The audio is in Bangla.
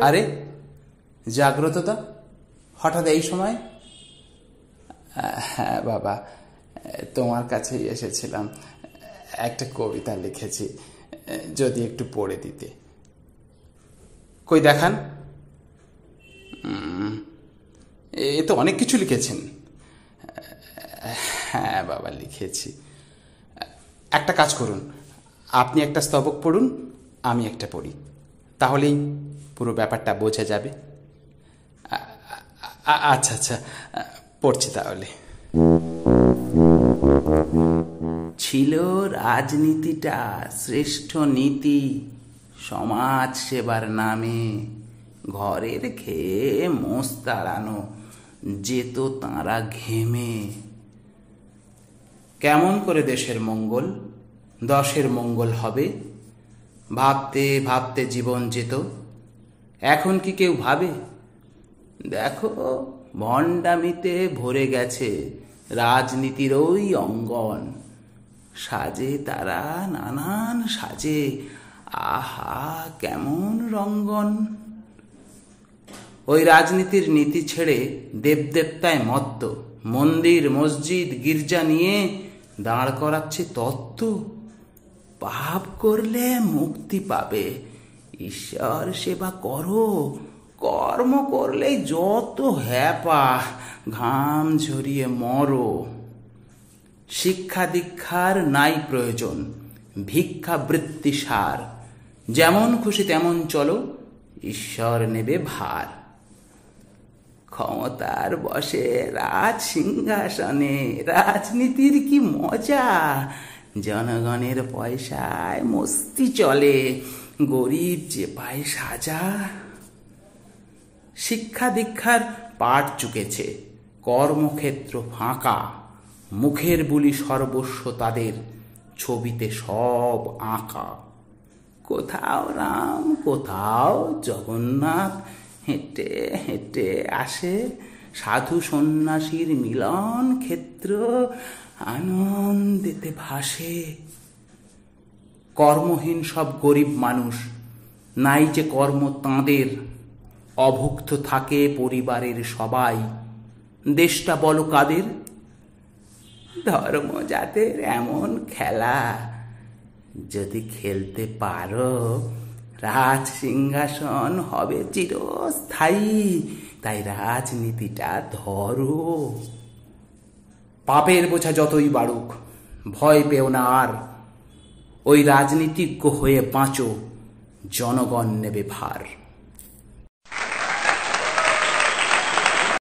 আরে জাগ্রতদা, হঠাৎ এই সময়? হ্যাঁ বাবা, তোমার কাছেই এসেছিলাম। একটা কবিতা লিখেছি, যদি একটু পড়ে দিতে। কই দেখান। এ তো অনেক কিছু লিখেছেন। হ্যাঁ বাবা, লিখেছি। একটা কাজ করুন, আপনি একটা স্তবক পড়ুন, আমি একটা পড়ি, তাহলেই পুরো ব্যাপারটা বোঝা যাবে। আচ্ছা আচ্ছা, পড়ছি তাহলে। ছিল রাজনীতিটা শ্রেষ্ঠ নীতি, সমাজ সেবার নামে ঘরের খেয়ে মোষ তাড়ানো যেত তাঁরা ঘেমে। কেমন করে দেশের মঙ্গল, দশের মঙ্গল হবে, ভাবতে ভাবতে জীবন যেত। এখন কি কেউ ভাবে? দেখো, ভণ্ডামিতে ভরে গেছে রাজনীতির ওই অঙ্গন। সাজে তারা নানান সাজে, আহা কেমন রঙ্গন। ওই রাজনীতির নীতি ছেড়ে দেবদেবতায় মত্ত, মন্দির মসজিদ গির্জা নিয়ে দাঁড় করাচ্ছে তত্ত্ব। পাপ করলে মুক্তি পাবে, ঈশ্বর সেবা করো, কর্ম করলেই যত হ্যাপা, ঘাম ঝরিয়ে মরো। শিক্ষা দীক্ষার নাই প্রয়োজন, ভিক্ষা বৃত্তি সার, যেমন খুশি তেমন চলো, ঈশ্বর নেবে ভার। ক্ষমতার বসে রাজ সিংহাসনে রাজনীতির কি মজা, জনগণের পয়সায় মস্তি চলে, গরিব যে পায় সাজা। শিক্ষা দীক্ষার পাঠ চুকেছে, কর্মক্ষেত্র ফাঁকা, মুখের বুলি সর্বস্ব তাদের, ছবিতে সব আঁকা। কোথাও রাম কোথাও জগন্নাথ, হেঁটে হেঁটে আসে সাধু সন্ন্যাসীর মিলন ক্ষেত্র, আনন্দেতে ভাসে। কর্মহীন সব গরিব মানুষ, নাই যে কর্ম তাঁদের, অভুক্ত থাকে পরিবারের সবাই। দেশটা বলো কাদের? ধর্ম জাতের এমন খেলা, যদি খেলতে পারো রাজ সিংহাসন হবে চিরস্থায়ী। তাই রাজনীতিটা ধরো। পাপের বোঝা যতই বাড়ুক ভয় পেও না আর, ওই রাজনীতিজ্ঞ হয়ে বাঁচো, জনগণ নেবে ভার।